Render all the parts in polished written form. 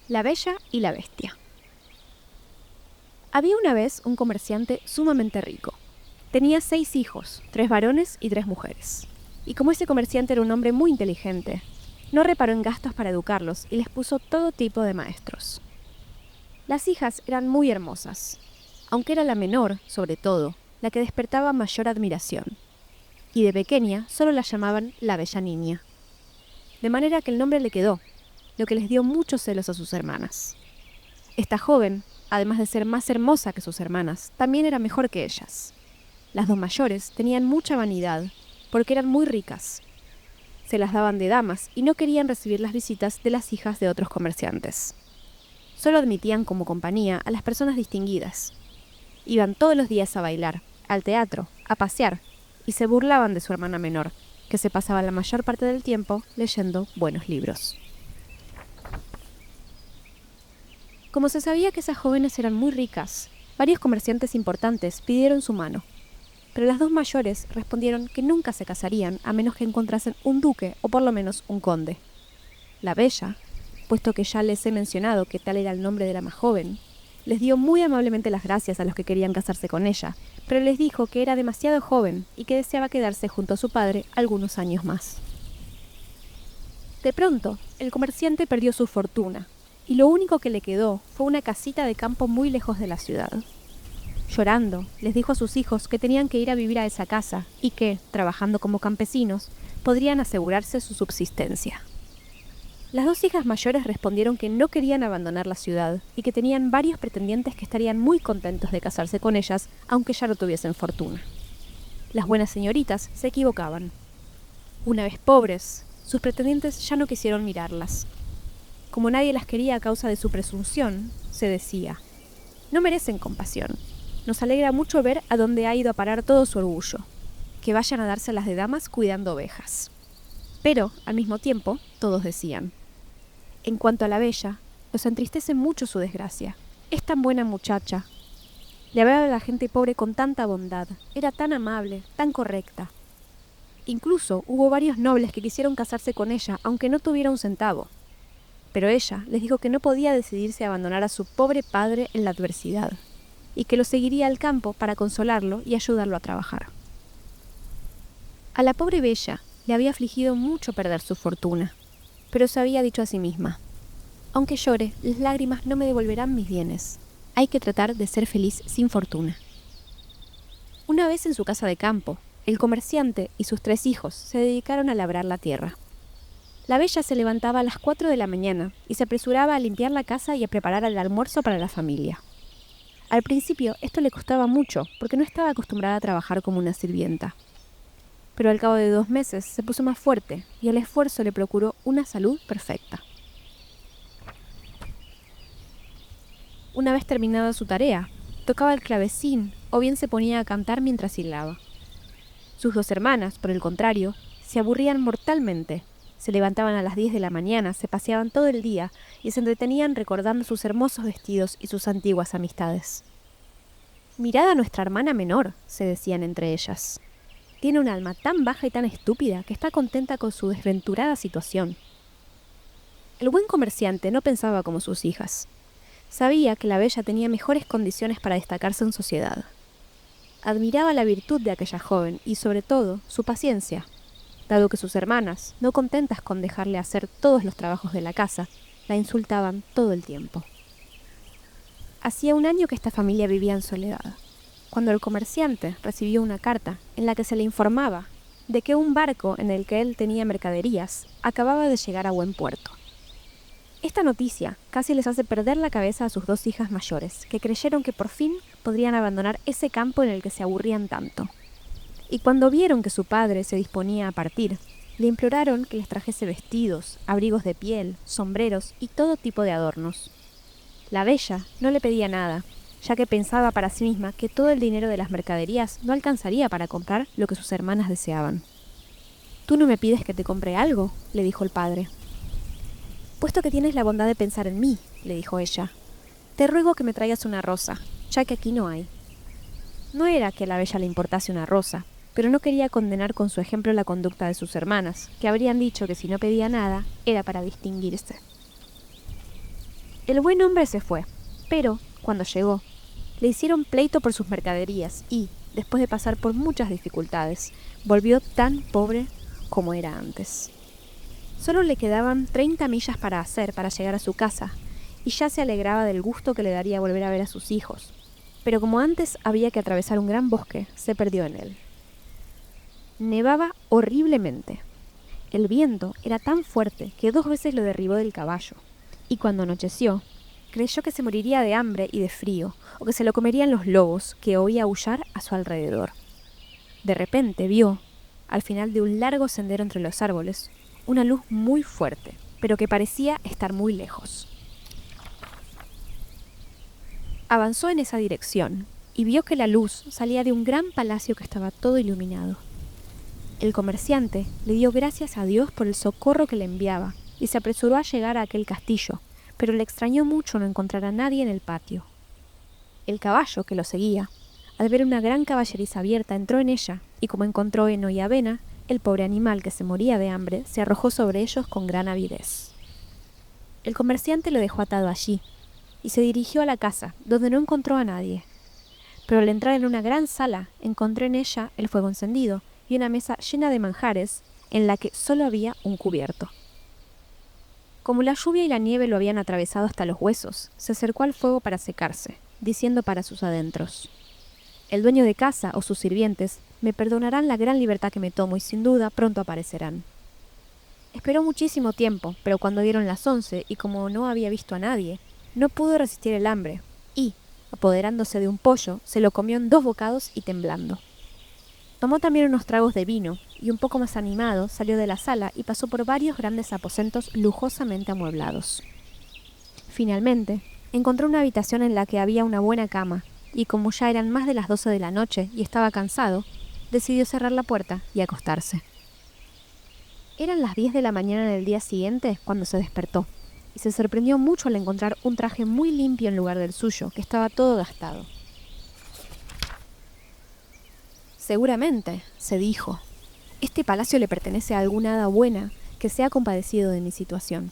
La Bella y la Bestia. Había una vez un comerciante sumamente rico. Tenía 6 hijos, 3 varones y 3 mujeres. Y como ese comerciante era un hombre muy inteligente, no reparó en gastos para educarlos y les puso todo tipo de maestros. Las hijas eran muy hermosas, aunque era la menor, sobre todo, la que despertaba mayor admiración. Y de pequeña solo la llamaban la Bella Niña. De manera que el nombre le quedó, lo que les dio muchos celos a sus hermanas. Esta joven, además de ser más hermosa que sus hermanas, también era mejor que ellas. Las 2 mayores tenían mucha vanidad, porque eran muy ricas. Se las daban de damas y no querían recibir las visitas de las hijas de otros comerciantes. Solo admitían como compañía a las personas distinguidas. Iban todos los días a bailar, al teatro, a pasear, y se burlaban de su hermana menor, que se pasaba la mayor parte del tiempo leyendo buenos libros. Como se sabía que esas jóvenes eran muy ricas, varios comerciantes importantes pidieron su mano. Pero las 2 mayores respondieron que nunca se casarían a menos que encontrasen un duque o por lo menos un conde. La Bella, puesto que ya les he mencionado que tal era el nombre de la más joven, les dio muy amablemente las gracias a los que querían casarse con ella, pero les dijo que era demasiado joven y que deseaba quedarse junto a su padre algunos años más. De pronto, el comerciante perdió su fortuna, y lo único que le quedó fue una casita de campo muy lejos de la ciudad. Llorando, les dijo a sus hijos que tenían que ir a vivir a esa casa y que, trabajando como campesinos, podrían asegurarse su subsistencia. Las 2 hijas mayores respondieron que no querían abandonar la ciudad y que tenían varios pretendientes que estarían muy contentos de casarse con ellas, aunque ya no tuviesen fortuna. Las buenas señoritas se equivocaban. Una vez pobres, sus pretendientes ya no quisieron mirarlas. Como nadie las quería a causa de su presunción, se decía: no merecen compasión. Nos alegra mucho ver a dónde ha ido a parar todo su orgullo. Que vayan a dárselas de damas cuidando ovejas. Pero, al mismo tiempo, todos decían: en cuanto a la Bella, nos entristece mucho su desgracia. Es tan buena muchacha. Le hablaba a la gente pobre con tanta bondad. Era tan amable, tan correcta. Incluso hubo varios nobles que quisieron casarse con ella, aunque no tuviera un centavo. Pero ella les dijo que no podía decidirse a abandonar a su pobre padre en la adversidad, y que lo seguiría al campo para consolarlo y ayudarlo a trabajar. A la pobre Bella le había afligido mucho perder su fortuna, pero se había dicho a sí misma: aunque llore, las lágrimas no me devolverán mis bienes. Hay que tratar de ser feliz sin fortuna. Una vez en su casa de campo, el comerciante y sus 3 hijos se dedicaron a labrar la tierra. La Bella se levantaba a las 4 de la mañana y se apresuraba a limpiar la casa y a preparar el almuerzo para la familia. Al principio esto le costaba mucho porque no estaba acostumbrada a trabajar como una sirvienta. Pero al cabo de 2 meses se puso más fuerte y el esfuerzo le procuró una salud perfecta. Una vez terminada su tarea, tocaba el clavecín o bien se ponía a cantar mientras hilaba. Sus 2 hermanas, por el contrario, se aburrían mortalmente. Se levantaban a las 10 de la mañana, se paseaban todo el día y se entretenían recordando sus hermosos vestidos y sus antiguas amistades. «Mirad a nuestra hermana menor», se decían entre ellas. «Tiene un alma tan baja y tan estúpida que está contenta con su desventurada situación». El buen comerciante no pensaba como sus hijas. Sabía que la Bella tenía mejores condiciones para destacarse en sociedad. Admiraba la virtud de aquella joven y, sobre todo, su paciencia, dado que sus hermanas, no contentas con dejarle hacer todos los trabajos de la casa, la insultaban todo el tiempo. Hacía un año que esta familia vivía en soledad, cuando el comerciante recibió una carta en la que se le informaba de que un barco en el que él tenía mercaderías acababa de llegar a buen puerto. Esta noticia casi les hace perder la cabeza a sus 2 hijas mayores, que creyeron que por fin podrían abandonar ese campo en el que se aburrían tanto. Y cuando vieron que su padre se disponía a partir, le imploraron que les trajese vestidos, abrigos de piel, sombreros y todo tipo de adornos. La Bella no le pedía nada, ya que pensaba para sí misma que todo el dinero de las mercaderías no alcanzaría para comprar lo que sus hermanas deseaban. «¿Tú no me pides que te compre algo?», le dijo el padre. «Puesto que tienes la bondad de pensar en mí», le dijo ella, «te ruego que me traigas una rosa, ya que aquí no hay». No era que a la Bella le importase una rosa, pero no quería condenar con su ejemplo la conducta de sus hermanas, que habrían dicho que si no pedía nada era para distinguirse. El buen hombre se fue, pero, cuando llegó, le hicieron pleito por sus mercaderías y, después de pasar por muchas dificultades, volvió tan pobre como era antes. Solo le quedaban 30 millas para hacer para llegar a su casa, y ya se alegraba del gusto que le daría volver a ver a sus hijos. Pero como antes había que atravesar un gran bosque, se perdió en él. Nevaba horriblemente. El viento era tan fuerte que 2 veces lo derribó del caballo, y cuando anocheció, creyó que se moriría de hambre y de frío, o que se lo comerían los lobos que oía aullar a su alrededor. De repente vio, al final de un largo sendero entre los árboles, una luz muy fuerte, pero que parecía estar muy lejos. Avanzó en esa dirección y vio que la luz salía de un gran palacio que estaba todo iluminado. El comerciante le dio gracias a Dios por el socorro que le enviaba y se apresuró a llegar a aquel castillo, pero le extrañó mucho no encontrar a nadie en el patio. El caballo que lo seguía, al ver una gran caballeriza abierta, entró en ella, y como encontró heno y avena, el pobre animal que se moría de hambre se arrojó sobre ellos con gran avidez. El comerciante lo dejó atado allí, y se dirigió a la casa, donde no encontró a nadie. Pero al entrar en una gran sala, encontró en ella el fuego encendido y una mesa llena de manjares, en la que solo había un cubierto. Como la lluvia y la nieve lo habían atravesado hasta los huesos, se acercó al fuego para secarse, diciendo para sus adentros: «El dueño de casa o sus sirvientes me perdonarán la gran libertad que me tomo y sin duda pronto aparecerán». Esperó muchísimo tiempo, pero cuando dieron las 11 y como no había visto a nadie, no pudo resistir el hambre y, apoderándose de un pollo, se lo comió en 2 bocados y temblando. Tomó también unos tragos de vino y un poco más animado salió de la sala y pasó por varios grandes aposentos lujosamente amueblados. Finalmente, encontró una habitación en la que había una buena cama y como ya eran más de las 12 de la noche y estaba cansado, decidió cerrar la puerta y acostarse. Eran las 10 de la mañana del día siguiente cuando se despertó y se sorprendió mucho al encontrar un traje muy limpio en lugar del suyo, que estaba todo gastado. «Seguramente», se dijo, «este palacio le pertenece a alguna hada buena que se ha compadecido de mi situación».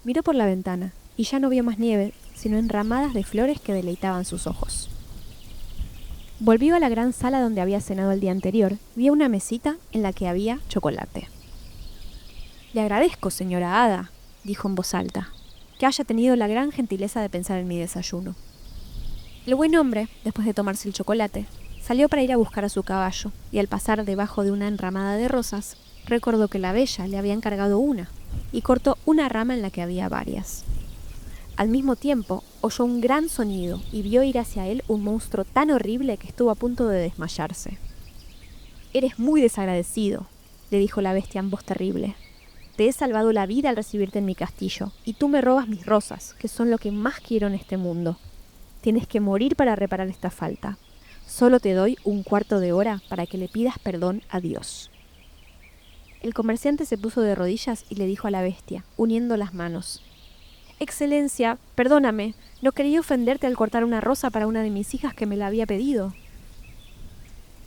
Miró por la ventana y ya no vio más nieve, sino enramadas de flores que deleitaban sus ojos. Volvió a la gran sala donde había cenado el día anterior y vio una mesita en la que había chocolate. «Le agradezco, señora hada», dijo en voz alta, «que haya tenido la gran gentileza de pensar en mi desayuno». El buen hombre, después de tomarse el chocolate, salió para ir a buscar a su caballo, y al pasar debajo de una enramada de rosas, recordó que la bella le había encargado una, y cortó una rama en la que había varias. Al mismo tiempo, oyó un gran sonido y vio ir hacia él un monstruo tan horrible que estuvo a punto de desmayarse. «Eres muy desagradecido», le dijo la bestia en voz terrible. «Te he salvado la vida al recibirte en mi castillo, y tú me robas mis rosas, que son lo que más quiero en este mundo. Tienes que morir para reparar esta falta. Solo te doy 1/4 de hora para que le pidas perdón a Dios». El comerciante se puso de rodillas y le dijo a la bestia, uniendo las manos: «Excelencia, perdóname, no quería ofenderte al cortar una rosa para una de mis hijas que me la había pedido».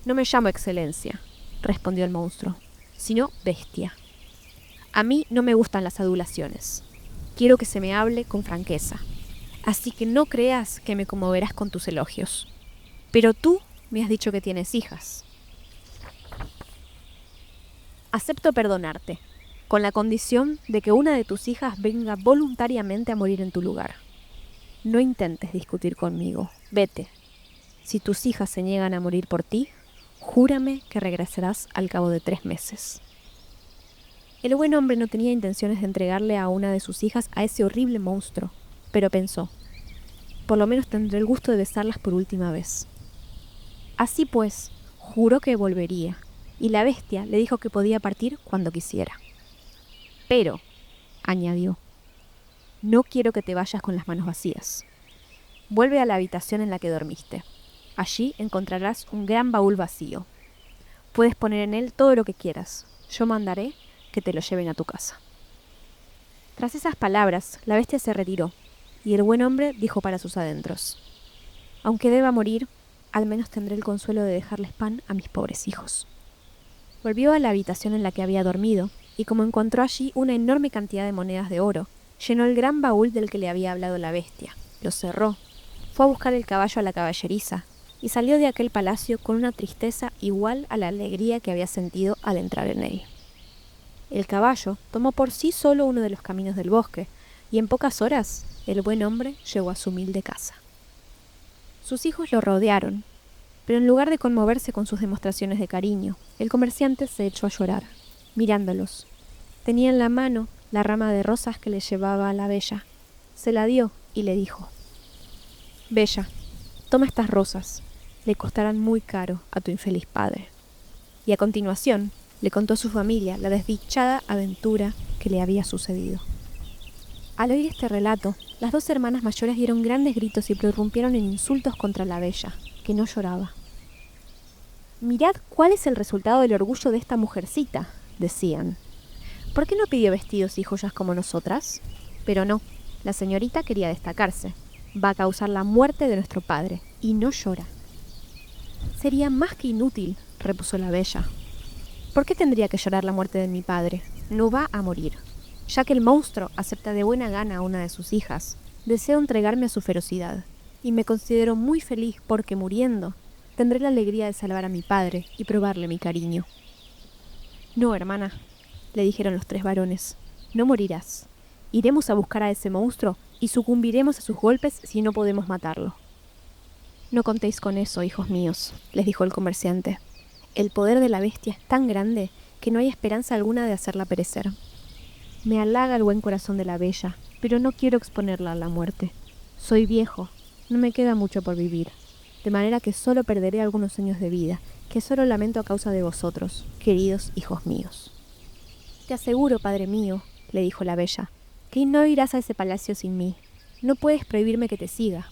«No me llamo Excelencia», respondió el monstruo, «sino bestia. A mí no me gustan las adulaciones. Quiero que se me hable con franqueza. Así que no creas que me conmoverás con tus elogios. Pero tú me has dicho que tienes hijas. Acepto perdonarte, con la condición de que una de tus hijas venga voluntariamente a morir en tu lugar. No intentes discutir conmigo. Vete. Si tus hijas se niegan a morir por ti, júrame que regresarás al cabo de 3 meses. El buen hombre no tenía intenciones de entregarle a una de sus hijas a ese horrible monstruo, pero pensó: por lo menos tendré el gusto de besarlas por última vez. Así pues, juró que volvería, y la bestia le dijo que podía partir cuando quisiera. «Pero», añadió, «no quiero que te vayas con las manos vacías. Vuelve a la habitación en la que dormiste. Allí encontrarás un gran baúl vacío. Puedes poner en él todo lo que quieras. Yo mandaré que te lo lleven a tu casa». Tras esas palabras, la bestia se retiró, y el buen hombre dijo para sus adentros: «Aunque deba morir, al menos tendré el consuelo de dejarles pan a mis pobres hijos». Volvió a la habitación en la que había dormido, y como encontró allí una enorme cantidad de monedas de oro, Llenó el gran baúl del que le había hablado la bestia, lo cerró, fue a buscar el caballo a la caballeriza y salió de aquel palacio con una tristeza igual a la alegría que había sentido al entrar en él. El caballo tomó por sí solo uno de los caminos del bosque, y en pocas horas el buen hombre llegó a su humilde casa. Sus hijos lo rodearon, pero en lugar de conmoverse con sus demostraciones de cariño, el comerciante se echó a llorar, mirándolos. Tenía en la mano la rama de rosas que le llevaba a la Bella. Se la dio y le dijo: «Bella, toma estas rosas, le costarán muy caro a tu infeliz padre». Y a continuación le contó a su familia la desdichada aventura que le había sucedido. Al oír este relato, las dos hermanas mayores dieron grandes gritos y prorrumpieron en insultos contra la Bella, que no lloraba. «Mirad cuál es el resultado del orgullo de esta mujercita», decían. «¿Por qué no pidió vestidos y joyas como nosotras? Pero no, la señorita quería destacarse. Va a causar la muerte de nuestro padre, y no llora». «Sería más que inútil», repuso la Bella. «¿Por qué tendría que llorar la muerte de mi padre? No va a morir. Ya que el monstruo acepta de buena gana a una de sus hijas, deseo entregarme a su ferocidad, y me considero muy feliz porque, muriendo, tendré la alegría de salvar a mi padre y probarle mi cariño». «No, hermana», le dijeron los tres varones, «no morirás. Iremos a buscar a ese monstruo y sucumbiremos a sus golpes si no podemos matarlo». «No contéis con eso, hijos míos», les dijo el comerciante. «El poder de la bestia es tan grande que no hay esperanza alguna de hacerla perecer. Me halaga el buen corazón de la Bella, pero no quiero exponerla a la muerte. Soy viejo, no me queda mucho por vivir, de manera que solo perderé algunos años de vida, que solo lamento a causa de vosotros, queridos hijos míos». «Te aseguro, padre mío», le dijo la Bella, «que no irás a ese palacio sin mí. No puedes prohibirme que te siga.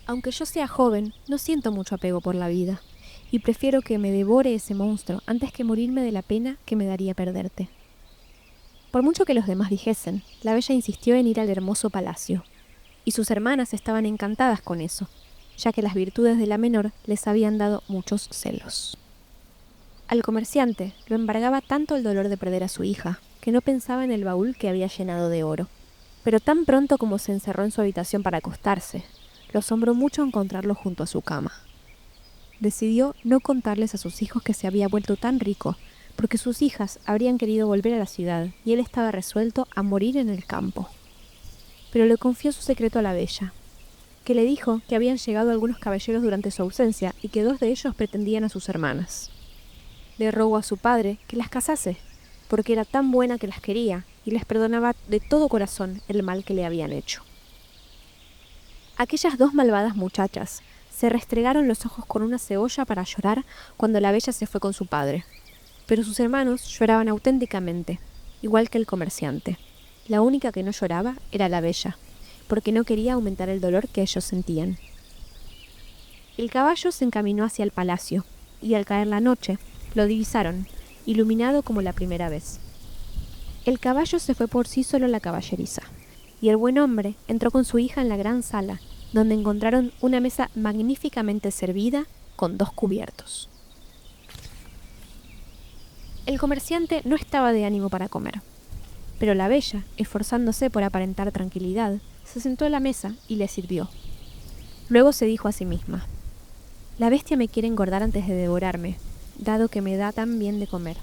Aunque yo sea joven, no siento mucho apego por la vida, y prefiero que me devore ese monstruo antes que morirme de la pena que me daría perderte». Por mucho que los demás dijesen, la Bella insistió en ir al hermoso palacio, y sus hermanas estaban encantadas con eso, ya que las virtudes de la menor les habían dado muchos celos. Al comerciante lo embargaba tanto el dolor de perder a su hija, que no pensaba en el baúl que había llenado de oro. Pero tan pronto como se encerró en su habitación para acostarse, lo asombró mucho encontrarlo junto a su cama. Decidió no contarles a sus hijos que se había vuelto tan rico, porque sus hijas habrían querido volver a la ciudad y él estaba resuelto a morir en el campo. Pero le confió su secreto a la Bella, que le dijo que habían llegado algunos caballeros durante su ausencia y que 2 de ellos pretendían a sus hermanas. Le rogó a su padre que las casase, porque era tan buena que las quería y les perdonaba de todo corazón el mal que le habían hecho. Aquellas 2 malvadas muchachas se restregaron los ojos con una cebolla para llorar cuando la Bella se fue con su padre, pero sus hermanos lloraban auténticamente, igual que el comerciante. La única que no lloraba era la Bella, porque no quería aumentar el dolor que ellos sentían. El caballo se encaminó hacia el palacio, y al caer la noche, lo divisaron, iluminado como la primera vez. El caballo se fue por sí solo a la caballeriza, y el buen hombre entró con su hija en la gran sala, donde encontraron una mesa magníficamente servida con 2 cubiertos. El comerciante no estaba de ánimo para comer, pero la Bella, esforzándose por aparentar tranquilidad, se sentó a la mesa y le sirvió. Luego se dijo a sí misma: «La bestia me quiere engordar antes de devorarme, dado que me da tan bien de comer».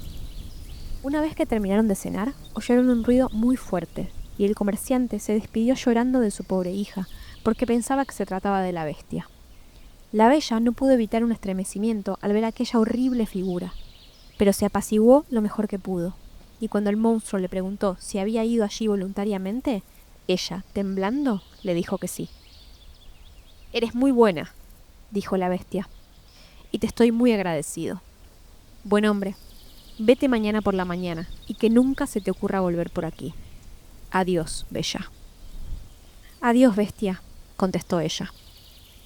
Una vez que terminaron de cenar, oyeron un ruido muy fuerte, y el comerciante se despidió llorando de su pobre hija, porque pensaba que se trataba de la bestia. La Bella no pudo evitar un estremecimiento al ver aquella horrible figura, pero se apaciguó lo mejor que pudo, y cuando el monstruo le preguntó si había ido allí voluntariamente, ella, temblando, le dijo que sí. «Eres muy buena», dijo la bestia, «y te estoy muy agradecido. Buen hombre, vete mañana por la mañana y que nunca se te ocurra volver por aquí. Adiós, Bella». «Adiós, bestia», contestó ella,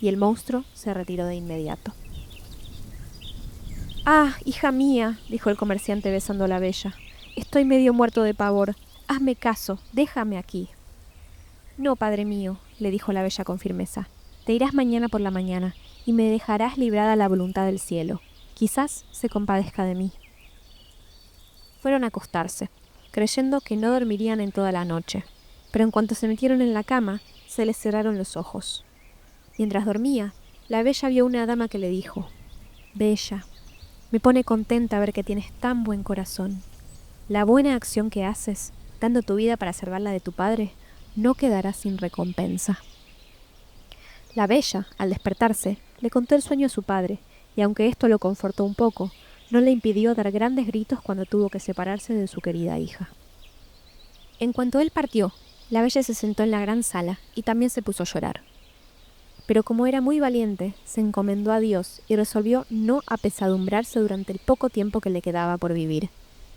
y el monstruo se retiró de inmediato. «Ah, hija mía», dijo el comerciante besando a la Bella, «estoy medio muerto de pavor. Hazme caso, déjame aquí». «No, padre mío», le dijo la Bella con firmeza, «te irás mañana por la mañana y me dejarás librada a la voluntad del cielo. Quizás se compadezca de mí». Fueron a acostarse. creyendo que no dormirían en toda la noche, pero en cuanto se metieron en la cama, se les cerraron los ojos. Mientras dormía, la Bella vio una dama que le dijo: «Bella, me pone contenta ver que tienes tan buen corazón. La buena acción que haces, dando tu vida para salvar la de tu padre, no quedará sin recompensa». La Bella, al despertarse, le contó el sueño a su padre, y aunque esto lo confortó un poco, no le impidió dar grandes gritos cuando tuvo que separarse de su querida hija. En cuanto él partió, la Bella se sentó en la gran sala y también se puso a llorar. Pero como era muy valiente, se encomendó a Dios y resolvió no apesadumbrarse durante el poco tiempo que le quedaba por vivir,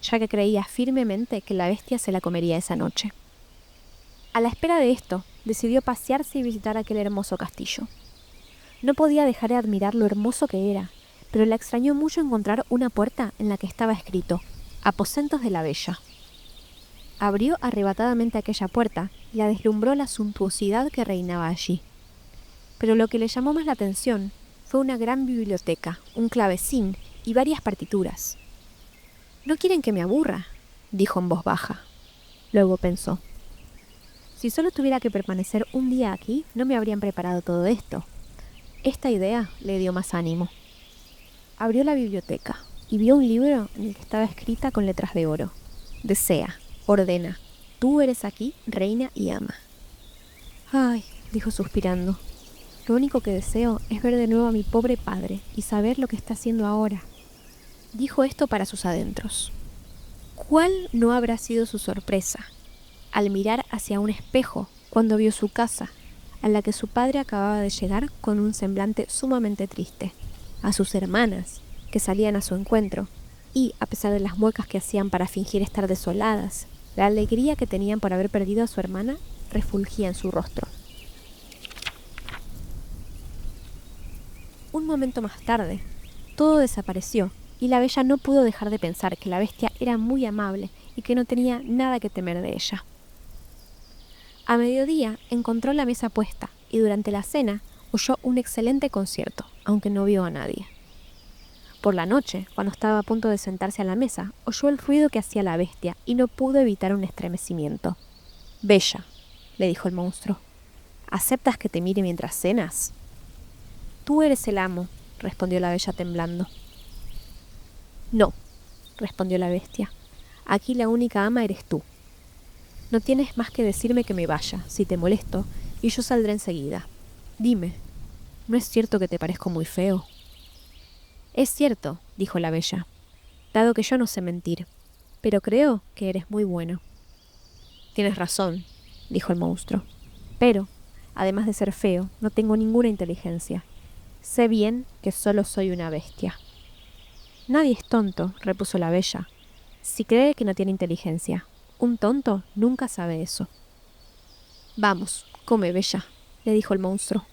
ya que creía firmemente que la bestia se la comería esa noche. A la espera de esto, decidió pasearse y visitar aquel hermoso castillo. No podía dejar de admirar lo hermoso que era, pero le extrañó mucho encontrar una puerta en la que estaba escrito: «Aposentos de la Bella». Abrió arrebatadamente aquella puerta y la deslumbró la suntuosidad que reinaba allí. Pero lo que le llamó más la atención fue una gran biblioteca, un clavecín y varias partituras. «No quieren que me aburra», dijo en voz baja. Luego pensó: «Si solo tuviera que permanecer un día aquí, no me habrían preparado todo esto». Esta idea le dio más ánimo. Abrió la biblioteca y vio un libro en el que estaba escrita con letras de oro: «Desea, ordena, tú eres aquí reina y ama». «Ay», dijo suspirando, «lo único que deseo es ver de nuevo a mi pobre padre y saber lo que está haciendo ahora». Dijo esto para sus adentros. ¿Cuál no habrá sido su sorpresa al mirar hacia un espejo cuando vio su casa, a la que su padre acababa de llegar con un semblante sumamente triste, a sus hermanas, que salían a su encuentro, y, a pesar de las muecas que hacían para fingir estar desoladas, la alegría que tenían por haber perdido a su hermana refulgía en su rostro? Un momento más tarde, todo desapareció, y la Bella no pudo dejar de pensar que la bestia era muy amable y que no tenía nada que temer de ella. A mediodía encontró la mesa puesta y durante la cena oyó un excelente concierto, aunque no vio a nadie. Por la noche, cuando estaba a punto de sentarse a la mesa, oyó el ruido que hacía la bestia y no pudo evitar un estremecimiento. «Bella», le dijo el monstruo, «¿aceptas que te mire mientras cenas?» «Tú eres el amo», respondió la Bella temblando. «No», respondió la bestia, «aquí la única ama eres tú. No tienes más que decirme que me vaya, si te molesto, y yo saldré enseguida. Dime, ¿no es cierto que te parezco muy feo?» «Es cierto», dijo la Bella, «dado que yo no sé mentir, pero creo que eres muy bueno». «Tienes razón», dijo el monstruo, «pero, además de ser feo, no tengo ninguna inteligencia. Sé bien que solo soy una bestia». «Nadie es tonto», repuso la Bella, «si cree que no tiene inteligencia. Un tonto nunca sabe eso». «Vamos, come, Bella», le dijo el monstruo,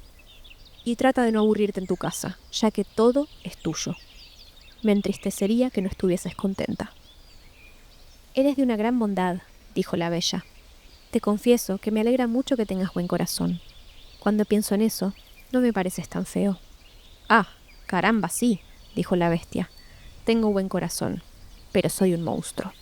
«y trata de no aburrirte en tu casa, ya que todo es tuyo. Me entristecería que no estuvieses contenta». «Eres de una gran bondad», dijo la Bella. «Te confieso que me alegra mucho que tengas buen corazón. Cuando pienso en eso, no me pareces tan feo». «Ah, caramba, sí», dijo la bestia. «Tengo buen corazón, pero soy un monstruo».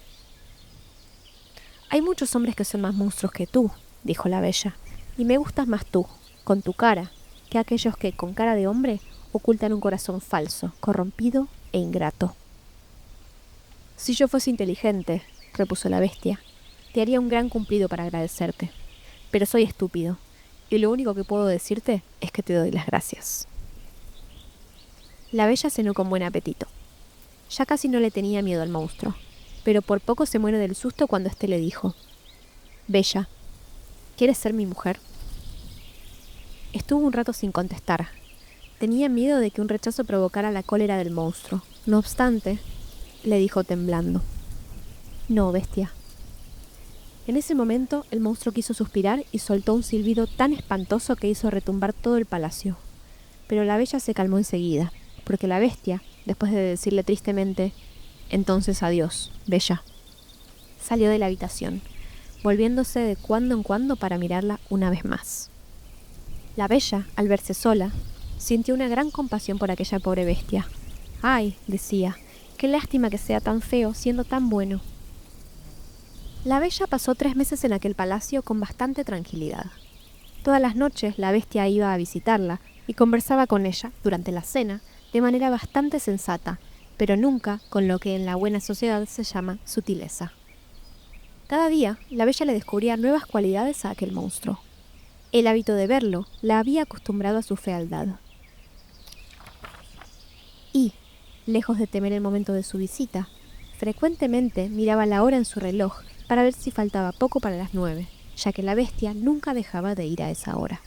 «Hay muchos hombres que son más monstruos que tú», dijo la Bella, «y me gustas más tú, con tu cara, que aquellos que, con cara de hombre, ocultan un corazón falso, corrompido e ingrato». «Si yo fuese inteligente», repuso la bestia, «te haría un gran cumplido para agradecerte. Pero soy estúpido, y lo único que puedo decirte es que te doy las gracias». La Bella cenó con buen apetito. Ya casi no le tenía miedo al monstruo, pero por poco se muere del susto cuando éste le dijo: «Bella, ¿quieres ser mi mujer?». Estuvo un rato sin contestar. Tenía miedo de que un rechazo provocara la cólera del monstruo. No obstante, le dijo temblando: «No, bestia». En ese momento el monstruo quiso suspirar y soltó un silbido tan espantoso que hizo retumbar todo el palacio. Pero la Bella se calmó enseguida, porque la bestia, después de decirle tristemente: «Entonces adiós, Bella», salió de la habitación, volviéndose de cuando en cuando para mirarla una vez más. La Bella, al verse sola, sintió una gran compasión por aquella pobre bestia. «Ay», decía, «qué lástima que sea tan feo siendo tan bueno». La Bella pasó 3 meses en aquel palacio con bastante tranquilidad. Todas las noches la bestia iba a visitarla y conversaba con ella durante la cena de manera bastante sensata, pero nunca con lo que en la buena sociedad se llama sutileza. Cada día la Bella le descubría nuevas cualidades a aquel monstruo. El hábito de verlo la había acostumbrado a su fealdad. Y, lejos de temer el momento de su visita, frecuentemente miraba la hora en su reloj para ver si faltaba poco para las 9, ya que la bestia nunca dejaba de ir a esa hora.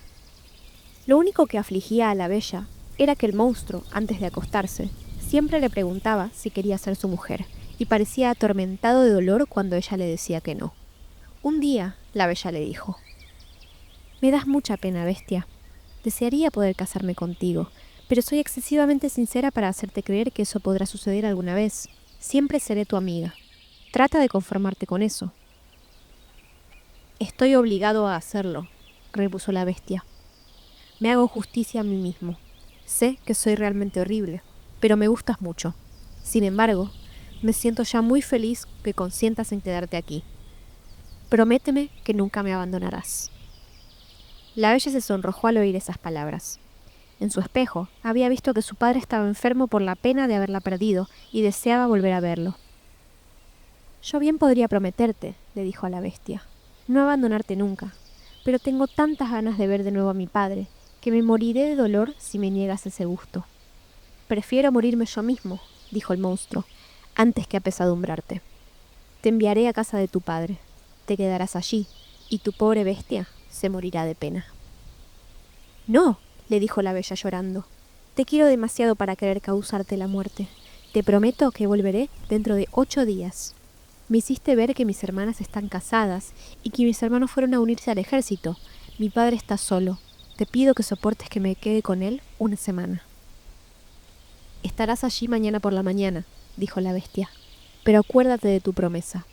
Lo único que afligía a la Bella era que el monstruo, antes de acostarse, siempre le preguntaba si quería ser su mujer, y parecía atormentado de dolor cuando ella le decía que no. Un día, la Bella le dijo: «Me das mucha pena, bestia. Desearía poder casarme contigo, pero soy excesivamente sincera para hacerte creer que eso podrá suceder alguna vez. Siempre seré tu amiga. Trata de conformarte con eso». «Estoy obligado a hacerlo», repuso la bestia. «Me hago justicia a mí mismo. Sé que soy realmente horrible, pero me gustas mucho. Sin embargo, me siento ya muy feliz que consientas en quedarte aquí. Prométeme que nunca me abandonarás». La Bella se sonrojó al oír esas palabras. En su espejo había visto que su padre estaba enfermo por la pena de haberla perdido y deseaba volver a verlo. «Yo bien podría prometerte», le dijo a la bestia, «no abandonarte nunca, pero tengo tantas ganas de ver de nuevo a mi padre que me moriré de dolor si me niegas ese gusto». «Prefiero morirme yo mismo», dijo el monstruo, «antes que apesadumbrarte. Te enviaré a casa de tu padre, te quedarás allí, y tu pobre bestia se morirá de pena». «No», le dijo la Bella llorando, «te quiero demasiado para querer causarte la muerte. Te prometo que volveré dentro de 8 días. Me hiciste ver que mis hermanas están casadas y que mis hermanos fueron a unirse al ejército. Mi padre está solo. Te pido que soportes que me quede con él una semana». «Estarás allí mañana por la mañana», dijo la bestia, «pero acuérdate de tu promesa.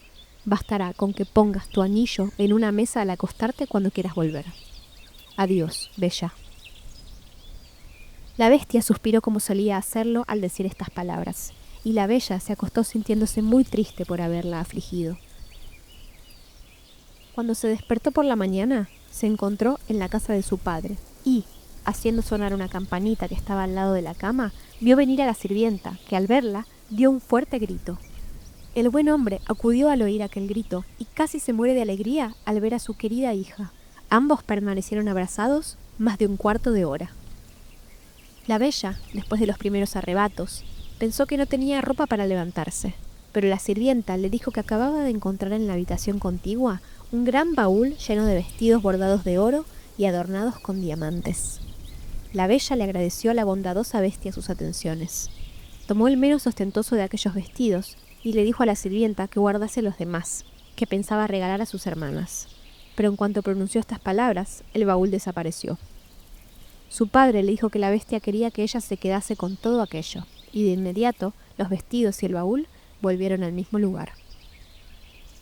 Bastará con que pongas tu anillo en una mesa al acostarte cuando quieras volver. Adiós, Bella». La bestia suspiró como solía hacerlo al decir estas palabras, y la Bella se acostó sintiéndose muy triste por haberla afligido. Cuando se despertó por la mañana, se encontró en la casa de su padre y, haciendo sonar una campanita que estaba al lado de la cama, vio venir a la sirvienta, que al verla dio un fuerte grito. El buen hombre acudió al oír aquel grito y casi se muere de alegría al ver a su querida hija. Ambos permanecieron abrazados más de un cuarto de hora. La Bella, después de los primeros arrebatos, pensó que no tenía ropa para levantarse, pero la sirvienta le dijo que acababa de encontrar en la habitación contigua un gran baúl lleno de vestidos bordados de oro y adornados con diamantes. La Bella le agradeció a la bondadosa bestia sus atenciones. Tomó el menos ostentoso de aquellos vestidos y le dijo a la sirvienta que guardase los demás, que pensaba regalar a sus hermanas. Pero en cuanto pronunció estas palabras, el baúl desapareció. Su padre le dijo que la bestia quería que ella se quedase con todo aquello, y de inmediato los vestidos y el baúl volvieron al mismo lugar.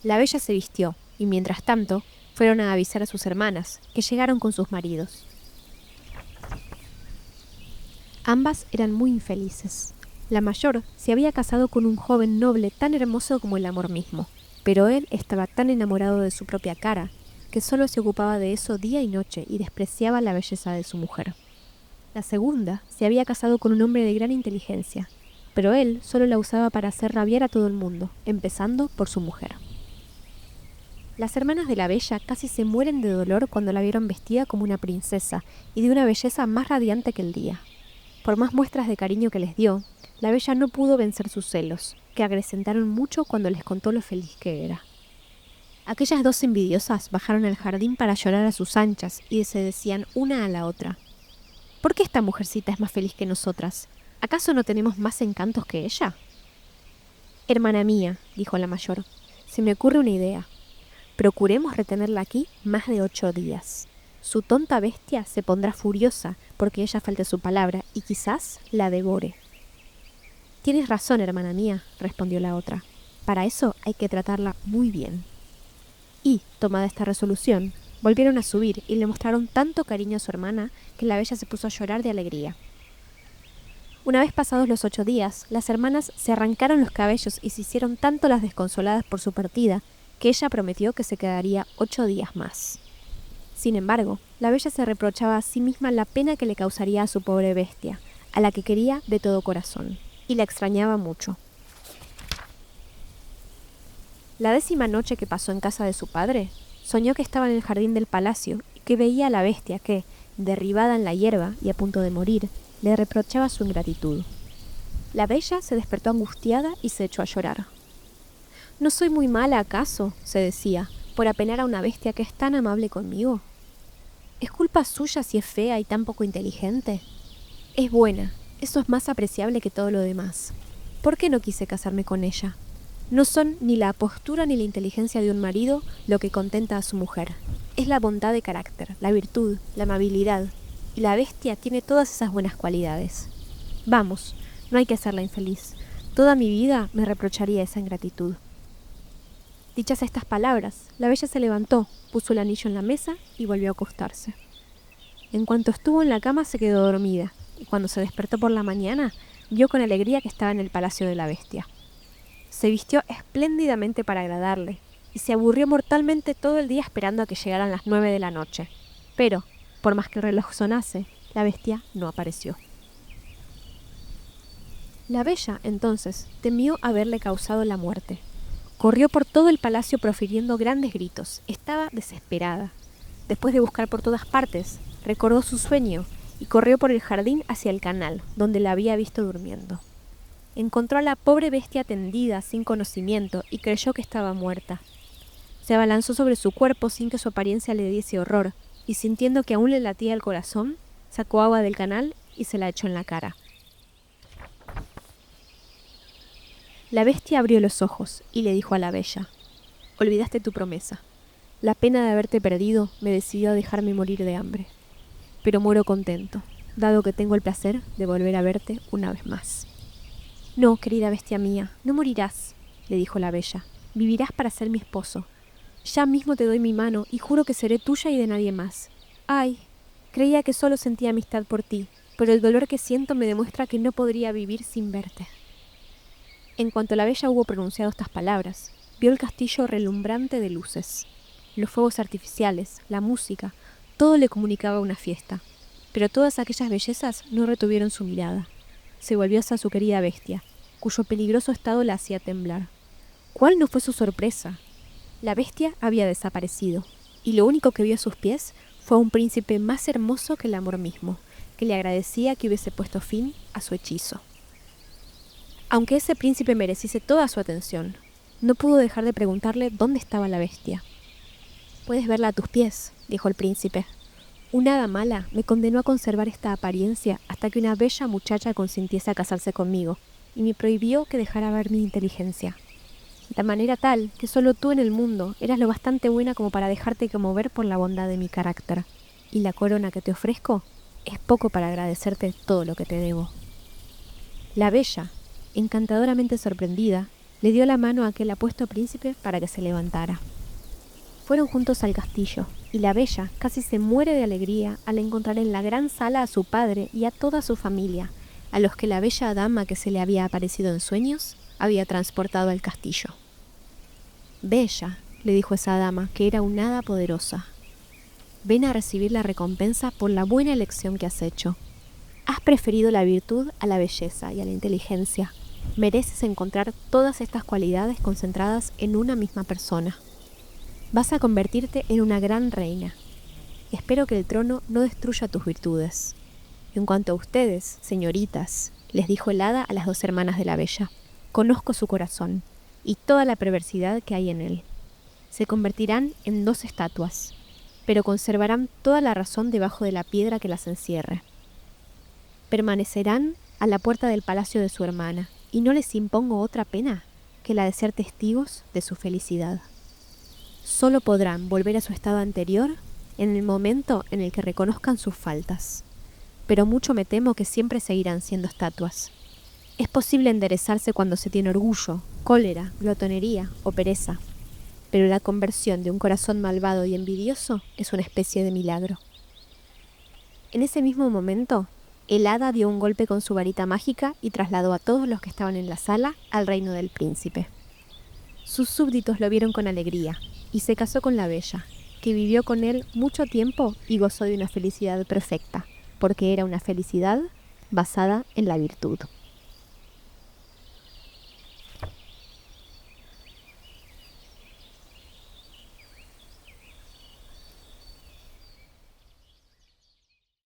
La Bella se vistió, y mientras tanto fueron a avisar a sus hermanas, que llegaron con sus maridos. Ambas eran muy infelices. La mayor se había casado con un joven noble tan hermoso como el amor mismo, pero él estaba tan enamorado de su propia cara que solo se ocupaba de eso día y noche y despreciaba la belleza de su mujer. La segunda se había casado con un hombre de gran inteligencia, pero él solo la usaba para hacer rabiar a todo el mundo, empezando por su mujer. Las hermanas de la Bella casi se mueren de dolor cuando la vieron vestida como una princesa y de una belleza más radiante que el día. Por más muestras de cariño que les dio, la Bella no pudo vencer sus celos, que acrecentaron mucho cuando les contó lo feliz que era. Aquellas dos envidiosas bajaron al jardín para llorar a sus anchas y se decían una a la otra: «¿Por qué esta mujercita es más feliz que nosotras? ¿Acaso no tenemos más encantos que ella?» «Hermana mía», dijo la mayor, «se me ocurre una idea. Procuremos retenerla aquí más de 8 días. Su tonta bestia se pondrá furiosa porque ella falte su palabra y quizás la devore». «Tienes razón, hermana mía», respondió la otra. «Para eso hay que tratarla muy bien». Y, tomada esta resolución, volvieron a subir y le mostraron tanto cariño a su hermana que la Bella se puso a llorar de alegría. Una vez pasados los 8 días, las hermanas se arrancaron los cabellos y se hicieron tanto las desconsoladas por su partida que ella prometió que se quedaría 8 días más. Sin embargo, la bella se reprochaba a sí misma la pena que le causaría a su pobre bestia, a la que quería de todo corazón, y la extrañaba mucho. La 10ª noche que pasó en casa de su padre, soñó que estaba en el jardín del palacio y que veía a la bestia que, derribada en la hierba y a punto de morir, le reprochaba su ingratitud. La bella se despertó angustiada y se echó a llorar. ¿No soy muy mala, acaso?, se decía, por apenar a una bestia que es tan amable conmigo. ¿Es culpa suya si es fea y tan poco inteligente? Es buena, eso es más apreciable que todo lo demás. ¿Por qué no quise casarme con ella? No son ni la apostura ni la inteligencia de un marido lo que contenta a su mujer. Es la bondad de carácter, la virtud, la amabilidad. Y la bestia tiene todas esas buenas cualidades. Vamos, no hay que hacerla infeliz. Toda mi vida me reprocharía esa ingratitud. Dichas estas palabras, la bella se levantó, puso el anillo en la mesa y volvió a acostarse. En cuanto estuvo en la cama se quedó dormida, y cuando se despertó por la mañana, vio con alegría que estaba en el palacio de la bestia. Se vistió espléndidamente para agradarle, y se aburrió mortalmente todo el día esperando a que llegaran las 9 de la noche. Pero, por más que el reloj sonase, la bestia no apareció. La bella, entonces, temió haberle causado la muerte. Corrió por todo el palacio profiriendo grandes gritos. Estaba desesperada. Después de buscar por todas partes, recordó su sueño y corrió por el jardín hacia el canal, donde la había visto durmiendo. Encontró a la pobre bestia tendida, sin conocimiento, y creyó que estaba muerta. Se abalanzó sobre su cuerpo sin que su apariencia le diese horror, y sintiendo que aún le latía el corazón, sacó agua del canal y se la echó en la cara. La bestia abrió los ojos y le dijo a la bella: «Olvidaste tu promesa. La pena de haberte perdido me decidió a dejarme morir de hambre. Pero muero contento, dado que tengo el placer de volver a verte una vez más». «No, querida bestia mía, no morirás», le dijo la bella. «Vivirás para ser mi esposo. Ya mismo te doy mi mano y juro que seré tuya y de nadie más. Ay, creía que solo sentía amistad por ti, pero el dolor que siento me demuestra que no podría vivir sin verte». En cuanto la bella hubo pronunciado estas palabras, vio el castillo relumbrante de luces. Los fuegos artificiales, la música, todo le comunicaba una fiesta. Pero todas aquellas bellezas no retuvieron su mirada. Se volvió hacia su querida bestia, cuyo peligroso estado la hacía temblar. ¿Cuál no fue su sorpresa? La bestia había desaparecido, y lo único que vio a sus pies fue a un príncipe más hermoso que el amor mismo, que le agradecía que hubiese puesto fin a su hechizo. Aunque ese príncipe mereciese toda su atención, no pudo dejar de preguntarle dónde estaba la bestia. «Puedes verla a tus pies», dijo el príncipe. «Una hada mala me condenó a conservar esta apariencia hasta que una bella muchacha consintiese a casarse conmigo, y me prohibió que dejara ver mi inteligencia. De manera tal que solo tú en el mundo eras lo bastante buena como para dejarte conmover por la bondad de mi carácter, y la corona que te ofrezco es poco para agradecerte todo lo que te debo». La bella, encantadoramente sorprendida, le dio la mano a aquel apuesto príncipe para que se levantara. Fueron juntos al castillo, y la bella casi se muere de alegría al encontrar en la gran sala a su padre y a toda su familia, a los que la bella dama que se le había aparecido en sueños había transportado al castillo. «Bella», le dijo esa dama, que era una hada poderosa, «ven a recibir la recompensa por la buena elección que has hecho. Has preferido la virtud a la belleza y a la inteligencia. Mereces encontrar todas estas cualidades concentradas en una misma persona. Vas a convertirte en una gran reina. Espero que el trono no destruya tus virtudes. En cuanto a ustedes, señoritas», les dijo el hada a las 2 hermanas de la bella, «conozco su corazón y toda la perversidad que hay en él. Se convertirán en 2 estatuas, pero conservarán toda la razón debajo de la piedra que las encierre. Permanecerán a la puerta del palacio de su hermana, y no les impongo otra pena que la de ser testigos de su felicidad. Solo podrán volver a su estado anterior en el momento en el que reconozcan sus faltas, pero mucho me temo que siempre seguirán siendo estatuas. Es posible enderezarse cuando se tiene orgullo, cólera, glotonería o pereza, pero la conversión de un corazón malvado y envidioso es una especie de milagro». En ese mismo momento, el hada dio un golpe con su varita mágica y trasladó a todos los que estaban en la sala al reino del príncipe. Sus súbditos lo vieron con alegría y se casó con la bella, que vivió con él mucho tiempo y gozó de una felicidad perfecta, porque era una felicidad basada en la virtud.